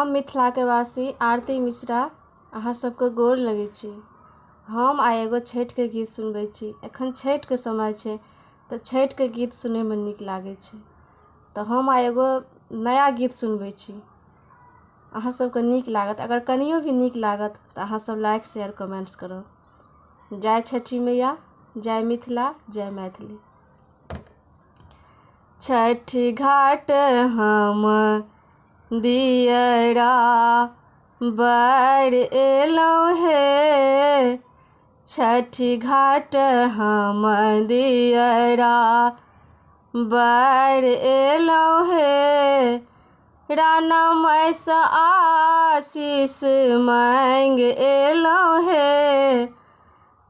हम मिथिला के वासी आरती मिश्रा अहाँ सबके गोर लगै छी। हम आइ एगो छठि के गीत सुनबै छी। एखन छठि के समय छै तऽ छठि के गीत सुनै में नीक लागै छै, तऽ हम आइ एगो नया गीत सुनबै छी। अहाँ सबके नीक लागत, अगर कनियो भी नीक लागत तऽ अहाँ सब लाइक शेयर कमेंट्स करब। जय छठी मैया, जय मिथिला, जय मैथिली। छठी घाट हम दियरा बड़ एलहुँ हे, छठी घाट हम दियरा बड़ एलहुँ हे। राणा माय सँ आशीष मांग एलहुँ हे,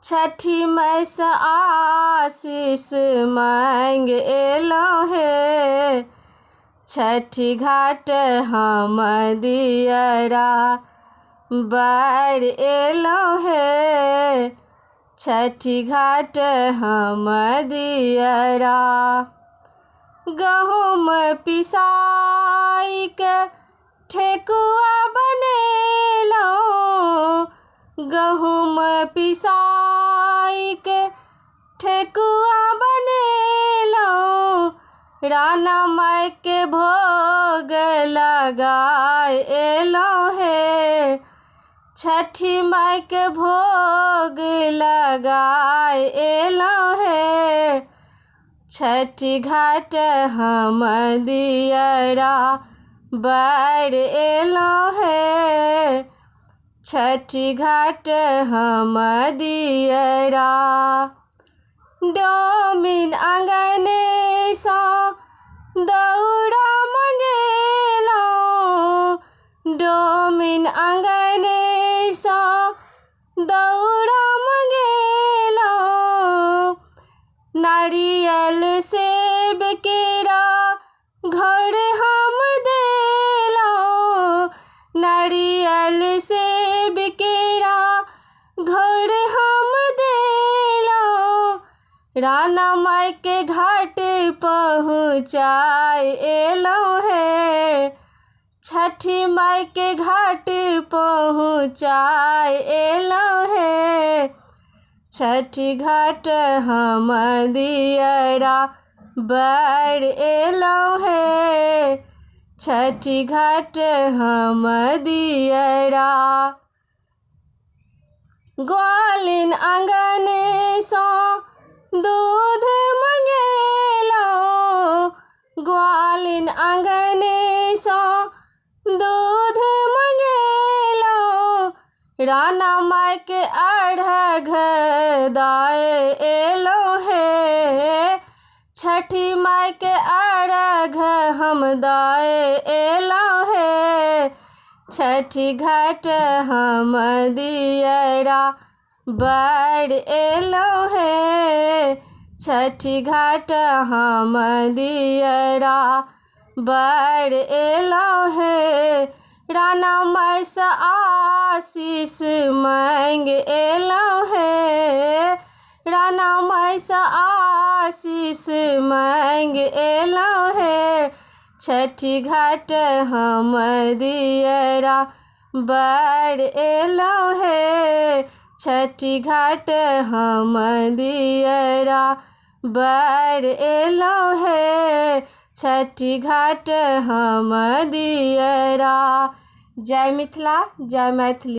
छठी माय सँ आशीष मांग एलहुँ हे। छठी घाट हम दियरा बड़ एलहुँ हे, छठी घाट हम दियरा। गहूम पिसाई के ठेकुआ बनेलहुँ, गहूम पिसाई के ठेकुआ बनेलहुँ। राणा माय के भोग लगाए एलहुँ हे, छठी माय के भोग लगाए एलहुँ हे। छठी घाट हम दियरा बड़ एलहुँ हे, छठी घाट हम दियरा। डोमिन आंगने सँ दौड़ा मंगेलहुँ, डोमिन आंगने सँ दौड़ा मंगेलहुँ। नारियल सेब केरा घर हम देलहुँ, नारियल सेब केरा घर हम देलहुँ। राणा माय के घाट पहुँचाए एलहुँ हे, छठी माय के घाट पहुँचाए एलहुँ हे। छठी घाट हम दियरा बड़ एलहुँ हे, छठी घाट हम दियरा। ग्वालिन आंगने सँ दूध मंगेलहुँ, ग्वालिन आंगने सँ दूध मंगेलहुँ। राणा माय के अर्घ दाए एलहुँ हे, छठी माय के अर्घ हम दाए एलहुँ हे। छठी घाट हम दियरा बड़ एलहुँ हे, छठी घाट हम दियरा बड़ एलहुँ हे। राणा माय सँ आशीष मांग एलहुँ हे, राणा माय सँ आशीष मांग एलहुँ हे। छठी घाट हम दियरा बड़ एलहुँ हे, छठी घाट हम दियरा बड़ एलहुँ हे, छठी घाट हम दियरा। जय मिथिला, जय मैथिली।